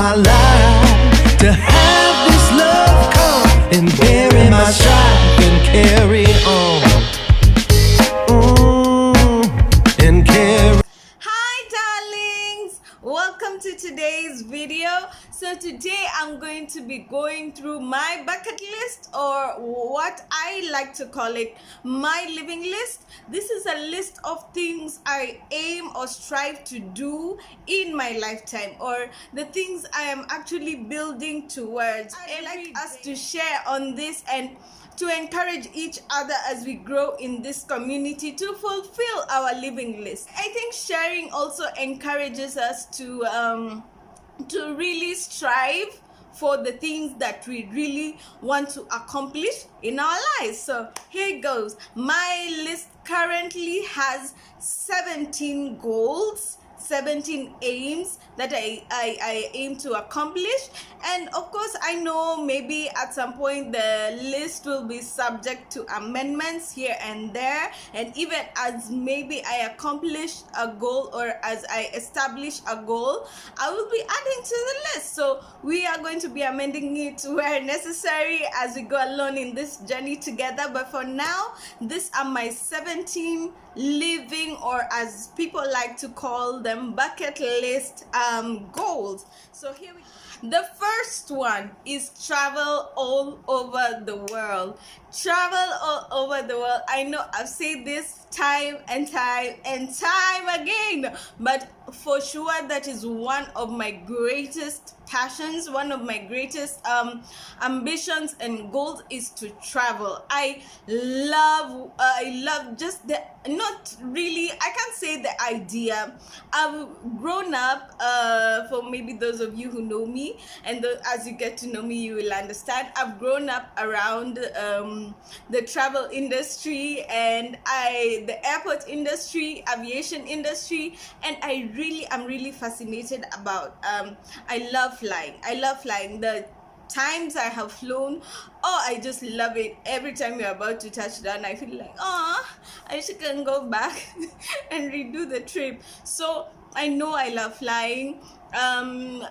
my life to have this love come and bury my strife and carry on. And carry. Hi darlings, welcome to today's video. So today I'm going to be going through my bucket list, or what I like to call it, my living list. This is a list of things I aim or strive to do in my lifetime, or the things I am actually building towards. I'd like us to share on this and to encourage each other as we grow in this community to fulfill our living list. I think sharing also encourages us to really strive for the things that we really want to accomplish in our lives. So here it goes. My list currently has 17 goals, 17 aims that I aim to accomplish. And of course, I know maybe at some point the list will be subject to amendments here and there, and even as maybe I accomplish a goal or as I establish a goal, I will be adding to the list. So we are going to be amending it where necessary as we go along in this journey together. But for now, these are my 17 living, or as people like to call them, bucket list goals. So here we go. The first one is travel all over the world. Travel all over the world. I know I've said this time and time and time again, but for sure that is one of my greatest passions, one of my greatest ambitions and goals is to travel. I love just the, not really, I can't say the idea. I've grown up, for maybe those of you who know me, and as you get to know me, you will understand. I've grown up around the travel industry and the airport industry, aviation industry, and I'm really fascinated about, I love flying. The times I have flown, oh, I just love it. Every time you're about to touch down, I feel like, oh, I wish I can go back and redo the trip. So I know I love flying. I'm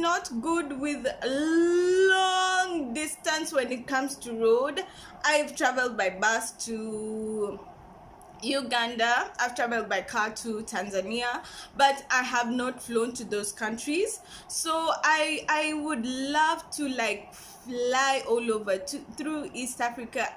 not good with long distance when it comes to road. I've traveled by bus to Uganda, I've traveled by car to Tanzania, but I have not flown to those countries. So I would love to like fly all over through East Africa,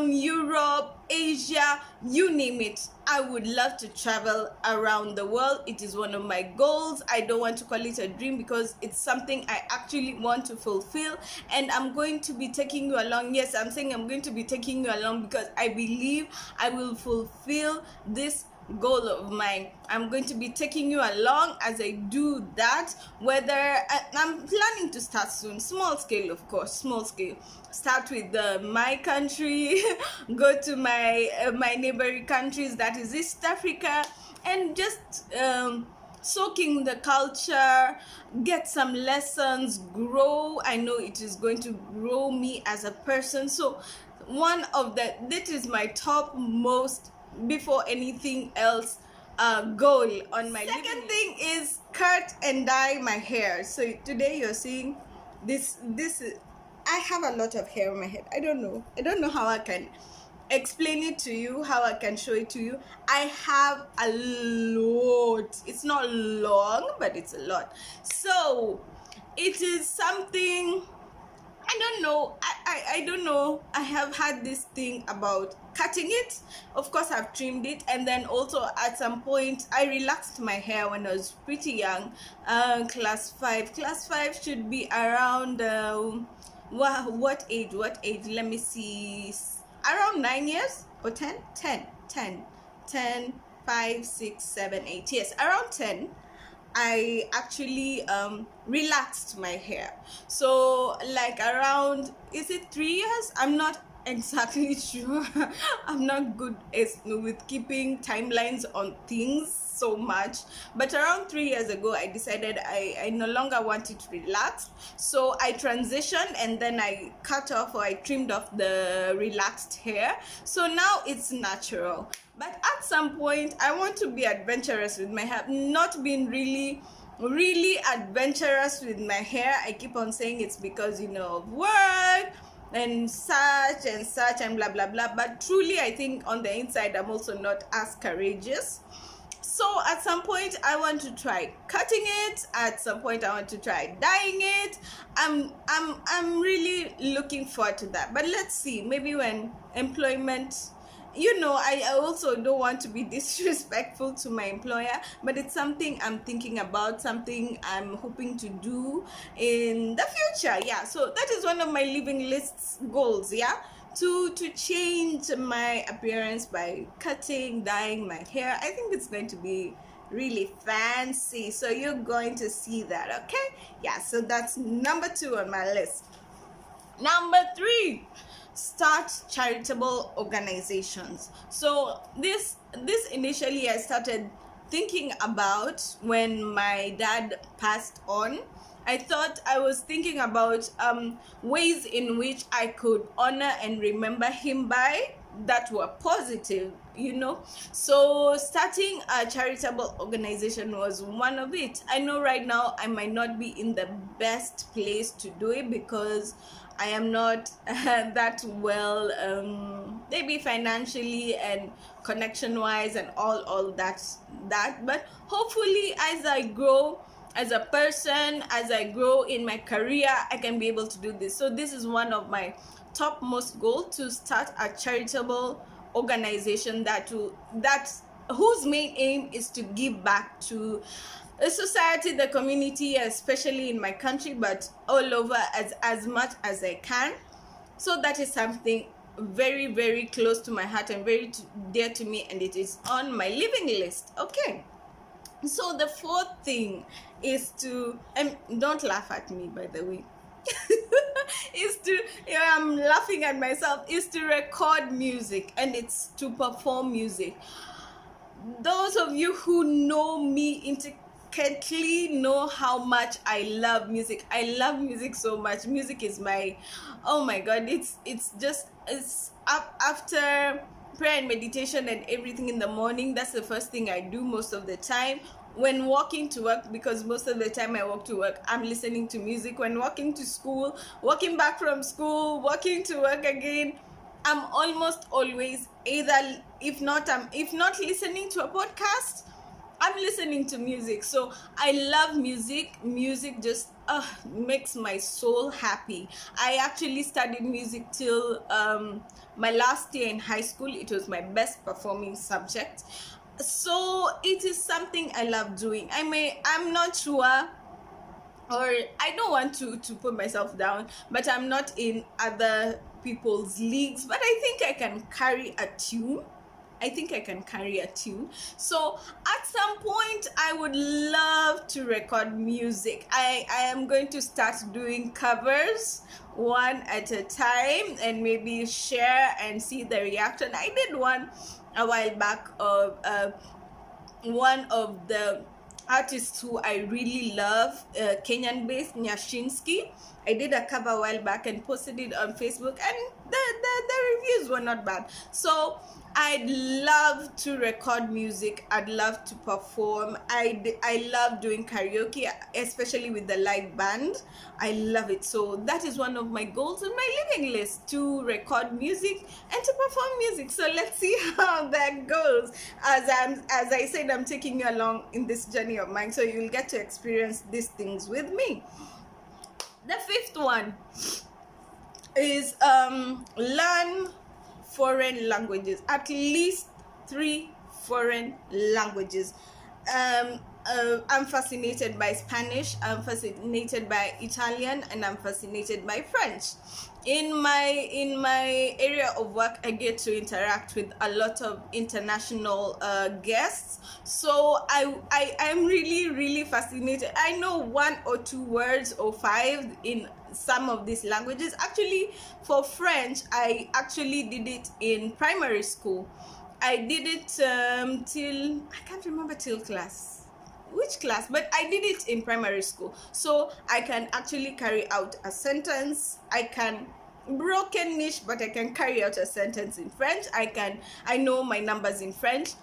Europe, Asia, you name it. I would love to travel around the world. It is one of my goals. I don't want to call it a dream because it's something I actually want to fulfill, and I'm going to be taking you along. Yes, I'm saying I'm going to be taking you along because I believe I will fulfill this goal of mine. I'm going to be taking you along as I do that. Whether I'm planning to start soon, small scale, of course, small scale. Start with my country, go to my neighboring countries, that is East Africa, and just soaking the culture, get some lessons, grow. I know it is going to grow me as a person. So one of that is my top most, before anything else, goal on my second thing is cut and dye my hair. So today you're seeing this I have a lot of hair on my head. I don't know how I can explain it to you, how I can show it to you. I have a lot. It's not long, but it's a lot. So it is something, I don't know. I don't know. I have had this thing about cutting it. Of course, I've trimmed it, and then also at some point I relaxed my hair when I was pretty young. Class 5 should be around what age? Let me see. Around 9 years or 10, 5, 6, 7, 8. Yes, around 10. I actually relaxed my hair. So like around, is it 3 years? I'm not exactly sure. I'm not good with keeping timelines on things so much, but around 3 years ago I decided I no longer wanted to relax, so I transitioned and then I cut off, or I trimmed off the relaxed hair, so now it's natural. But at some point I want to be adventurous with my hair, not being really really adventurous with my hair. I keep on saying it's because, of work and such and blah blah blah, but truly I think on the inside I'm also not as courageous. So at some point I want to try cutting it, at some point I want to try dyeing it. I'm really looking forward to that, but let's see, maybe when employment, I also don't want to be disrespectful to my employer, but it's something I'm thinking about, something I'm hoping to do in the future. Yeah, so that is one of my living lists goals. Yeah, to change my appearance by cutting, dyeing my hair. I think it's going to be really fancy, so you're going to see that. Okay, yeah, so that's number 2 on my list. Number 3, start charitable organizations. So this initially I started thinking about when my dad passed on. I was thinking about ways in which I could honor and remember him by that were positive, so starting a charitable organization was one of it. I know right now I might not be in the best place to do it because I am not that well, maybe financially and connection wise and all that, but hopefully as I grow as a person, as I grow in my career, I can be able to do this. So this is one of my topmost goal, to start a charitable organization whose main aim is to give back to the society, the community, especially in my country, but all over as much as I can. So that is something very, very close to my heart and very dear to me, and it is on my living list. Okay, so the 4th thing is to, and don't laugh at me, by the way, is to, I'm laughing at myself, is to record music, and it's to perform music. Those of you who know me intricately know how much I love music. I love music so much. Music is my, oh my god, it's up after prayer and meditation and everything in the morning. That's the first thing I do most of the time. When walking to work, because most of the time I walk to work, I'm listening to music. When walking to school, walking back from school, walking to work again, I'm almost always either, if not listening to a podcast, I'm listening to music. So I love music. Music just makes my soul happy. I actually studied music till my last year in high school. It was my best performing subject. So it is something I love doing. I'm not sure, or I don't want to put myself down, but I'm not in other people's leagues, but I think I can carry a tune. So at some point I would love to record music. I am going to start doing covers one at a time and maybe share and see the reaction. I did one a while back of one of the artists who I really love, Kenyan-based Nyashinsky. I did a cover a while back and posted it on Facebook, and the reviews were not bad. So I'd love to record music. I'd love to perform. I love doing karaoke, especially with the live band. I love it. So that is one of my goals on my living list, to record music and to perform music. So let's see how that goes. As I said, I'm taking you along in this journey of mine, so you'll get to experience these things with me. The 5th one is learn foreign languages, at least 3 foreign languages. I'm fascinated by Spanish, I'm fascinated by Italian, and I'm fascinated by French. In my area of work, I get to interact with a lot of international guests, so I'm really, really fascinated. I know 1 or 2 words or 5 in some of these languages. Actually, for French, I actually did it in primary school. I did it till, I can't remember which class, but I did it in primary school. So I can actually carry out a sentence. I can brokenish, but I can carry out a sentence in French. I know my numbers in French.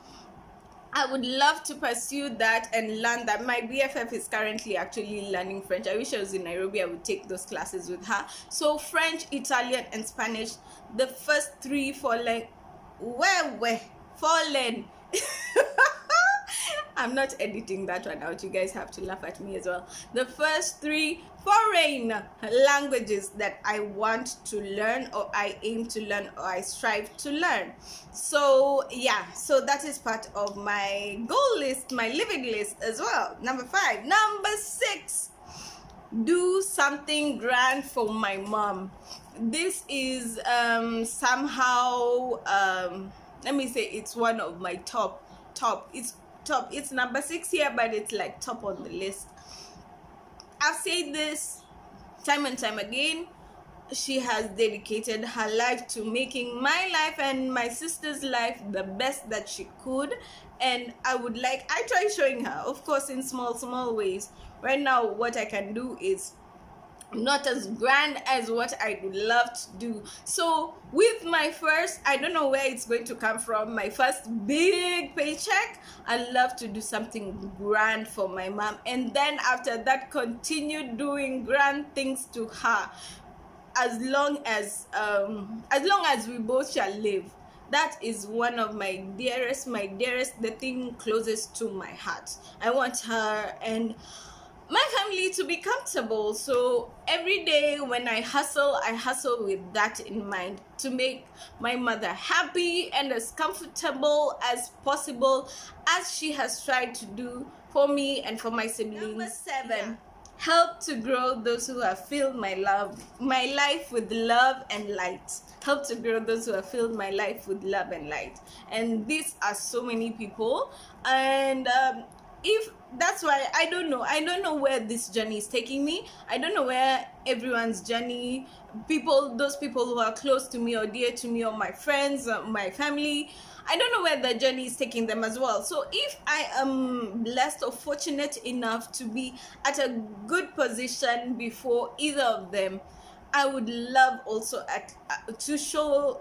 I would love to pursue that and learn that. My BFF is currently actually learning French. I wish I was in Nairobi. I would take those classes with her. So French, Italian, and Spanish. The first three foreign. I'm not editing that one out. You guys have to laugh at me as well. The first three foreign languages that I want to learn, or I aim to learn, or I strive to learn. So yeah, so that is part of my goal list, my living list as well. Number 5. Number 6, do something grand for my mom. This is somehow let me say it's one of my top. It's number 6 here, but it's like top on the list. I've said this time and time again. She has dedicated her life to making my life and my sister's life the best that she could, and I try showing her, of course, in small ways. Right now, what I can do is not as grand as what I would love to do. So with my first, I don't know where it's going to come from, my first big paycheck, I love to do something grand for my mom, and then after that continue doing grand things to her as long as we both shall live. That is one of my dearest, the thing closest to my heart. I want her and my family to be comfortable. So every day when I hustle with that in mind, to make my mother happy and as comfortable as possible, as she has tried to do for me and for my siblings. Number 7, help to grow those who have filled my life with love and light. Help to grow those who have filled my life with love and light. And these are so many people, and if that's why I don't know where this journey is taking me. I don't know where everyone's journey, those people who are close to me or dear to me, or my friends, my family, I don't know where the journey is taking them as well. So if I am blessed or fortunate enough to be at a good position before either of them, I would love also to show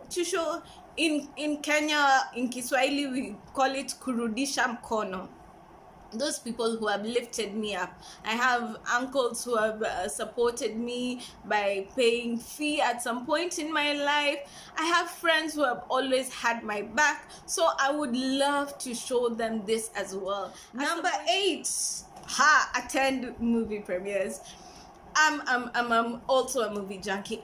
in Kenya, in Kiswahili we call it kurudisha mkono. Those people who have lifted me up. I have uncles who have supported me by paying fee at some point in my life. I have friends who have always had my back. So I would love to show them this as well. Number 8, attend movie premieres. I'm also a movie junkie.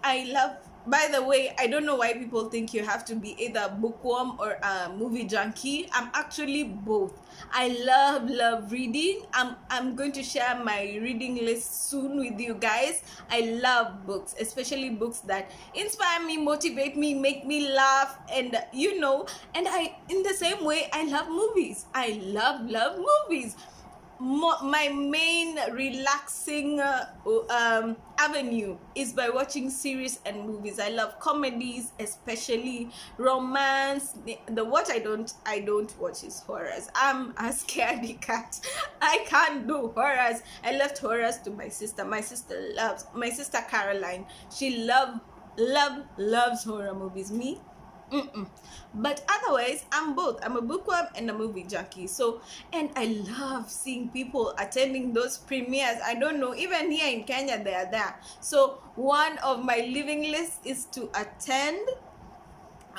By the way, I don't know why people think you have to be either a bookworm or a movie junkie. I'm actually both. I love reading. I'm going to share my reading list soon with you guys. I love books, especially books that inspire me, motivate me, make me laugh, and and in the same way, I love movies. I love movies. My main relaxing avenue is by watching series and movies. I love comedies, especially romance. What I don't watch is horrors. I'm a scaredy cat. I can't do horrors. I left horrors to my sister. My sister Caroline. She loves horror movies. Me, but otherwise I'm both. I'm a bookworm and a movie junkie. So, and I love seeing people attending those premieres. I don't know, even here in Kenya they are there. So one of my living lists is to attend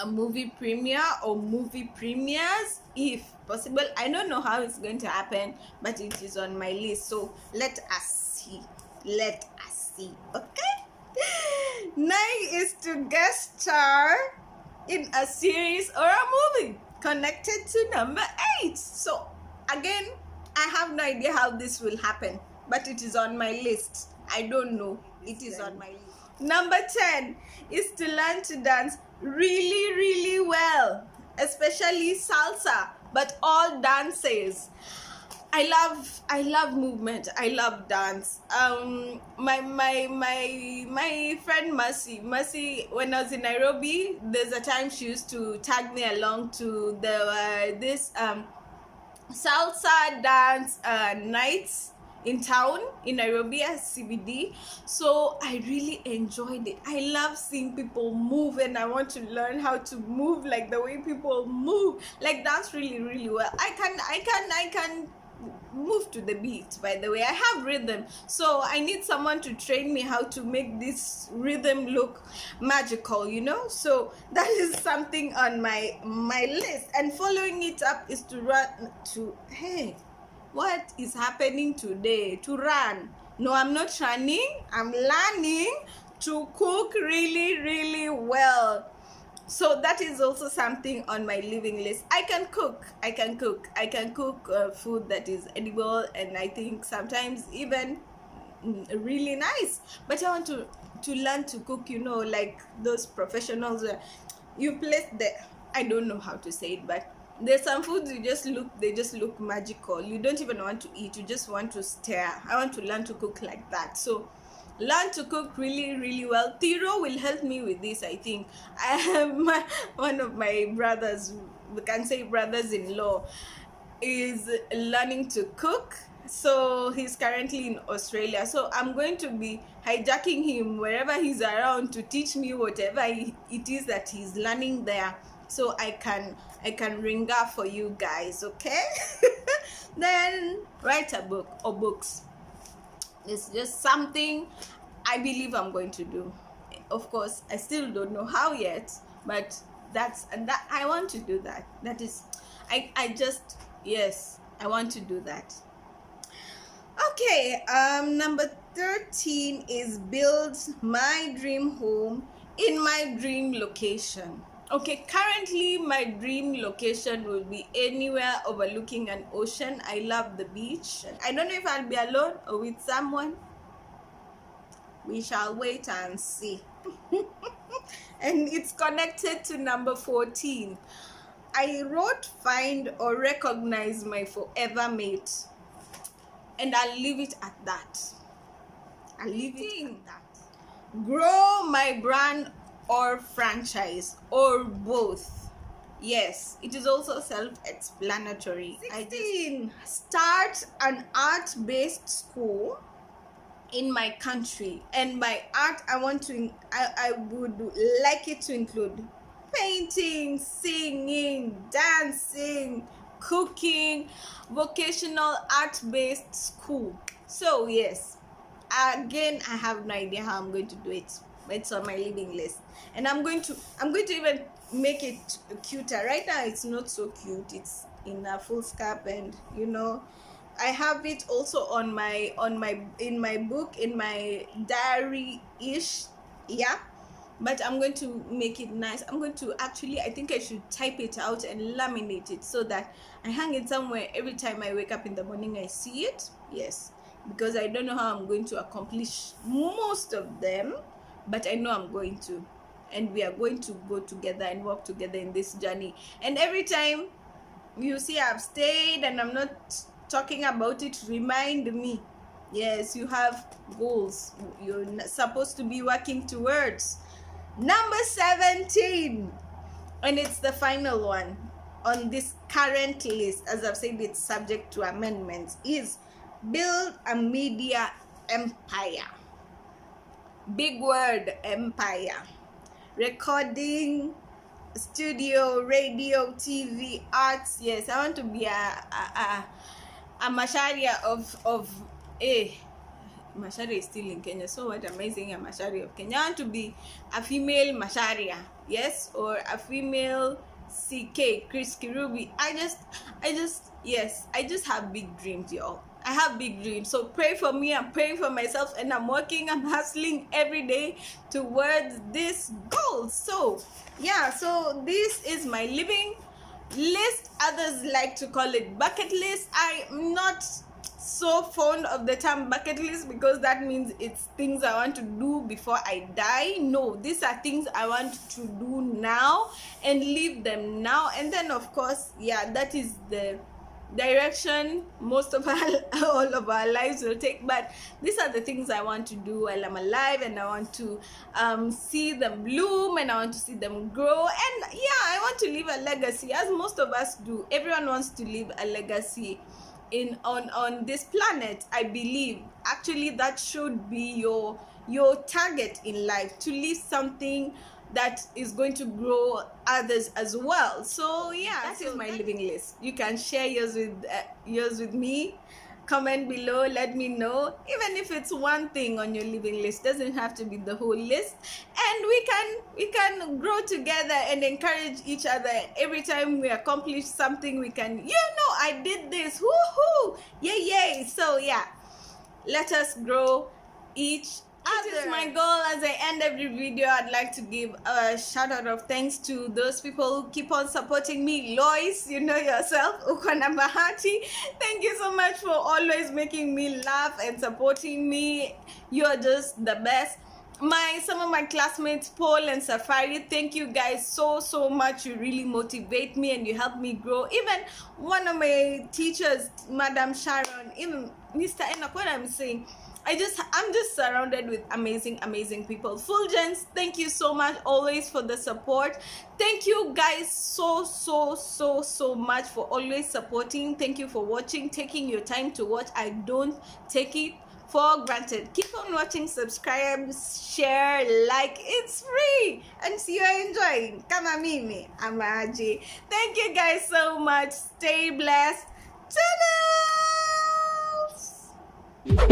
a movie premiere or movie premieres if possible. I don't know how it's going to happen, but it is on my list. So let us see. Okay. 9 is to guest star in a series or a movie, connected to number 8. So again, I have no idea how this will happen, but it is on my list. I don't know. It is on my list. Number 10 is to learn to dance really well, especially salsa, but all dances. I love movement. I love dance. My friend Mercy, when I was in Nairobi, there's a time she used to tag me along to this salsa dance nights in town in Nairobi as CBD. So I really enjoyed it. I love seeing people move, and I want to learn how to move like the way people move, like dance really well. I can move to the beat. By the way, I have rhythm, so I need someone to train me how to make this rhythm look magical, you know. So that is something on my list. And following it up is to run to, hey, what is happening today? To run. No, I'm not running. I'm learning to cook really well. So that is also something on my living list. I can cook food that is edible, and I think sometimes even really nice. But I want to learn to cook, you know, like those professionals where you place the, I don't know how to say it, but there's some foods they just look magical. You don't even want to eat, you just want to stare. I want to learn to cook like that. So learn to cook really well. Tiro will help me with this. I think I have one of my brothers, we can say brothers-in-law, is learning to cook. So he's currently in Australia, so I'm going to be hijacking him wherever he's around to teach me whatever it is that he's learning there, so I can ringa for you guys, okay? Then write a book or books. It's just something I believe I'm going to do. Of course, I still don't know how yet, but that I want to do that. That is, I just, yes, I want to do that. Okay, number 13 is build my dream home in my dream location. Okay, currently my dream location will be anywhere overlooking an ocean. I love the beach. I don't know if I'll be alone or with someone. We shall wait and see. And it's connected to number 14. I wrote find or recognize my forever mate. And I'll leave it at that. I'll leave it at that. Grow my brand or franchise, or both. Yes, it is also self-explanatory. 16. Start an art-based school in my country. And by art, I would like it to include painting, singing, dancing, cooking, vocational art-based school. So yes, again, I have no idea how I'm going to do it. It's on my living list, and I'm going to even make it cuter. Right now it's not so cute. It's in a full scarf, and you know, I have it also in my book, in my diary ish, yeah. But I'm going to make it nice. I'm going to actually, I think I should type it out and laminate it so that I hang it somewhere. Every time I wake up in the morning, I see it. Yes, because I don't know how I'm going to accomplish most of them, but I know I'm going to, and we are going to go together and walk together in this journey. And every time you see I've stayed and I'm not talking about it, remind me, yes, you have goals you're supposed to be working towards. Number 17, and it's the final one on this current list. As I've said, it's subject to amendments, is build a media empire. Big word, empire. Recording, studio, radio, TV, arts. Yes, I want to be a Masharia of Masharia is still in Kenya, so what amazing a Masharia of Kenya. I want to be a female Masharia, yes, or a female CK, Chris Kirubi. I just have big dreams, y'all. I have big dreams. So pray for me. I'm praying for myself, and I'm working, I'm hustling every day towards this goal. So yeah, so this is my living list. Others like to call it bucket list. I'm not so fond of the term bucket list because that means it's things I want to do before I die. No, these are things I want to do now and leave them now. And then of course, yeah, that is the direction most of all of our lives will take. But these are the things I want to do while I'm alive, and I want to see them bloom, and I want to see them grow. And yeah, I want to leave a legacy, as most of us do. Everyone wants to leave a legacy on this planet. I believe actually that should be your target in life, to leave something that is going to grow others as well. So yeah, that is my living list. You can share yours with me. Comment below, let me know, even if it's one thing on your living list. Doesn't have to be the whole list, and we can grow together and encourage each other. Every time we accomplish something, we can, I did this, woohoo, yay. So yeah, let us grow each other. It is my goal, as I end every video, I'd like to give a shout out of thanks to those people who keep on supporting me. Lois, you know yourself, Ukwana Bahati, thank you so much for always making me laugh and supporting me. You're just the best. Some of my classmates, Paul and Safari, thank you guys so much. You really motivate me and you help me grow. Even one of my teachers, Madam Sharon, even Mr. Enoch, what I'm saying, I'm just surrounded with amazing people. Fulgence, thank you so much always for the support. Thank you guys so much for always supporting. Thank you for watching, taking your time to watch. I don't take it for granted. Keep on watching, subscribe, share, like, it's free, and see you are enjoying. Kama mimi, Amaji. Thank you guys so much. Stay blessed. Tudulz!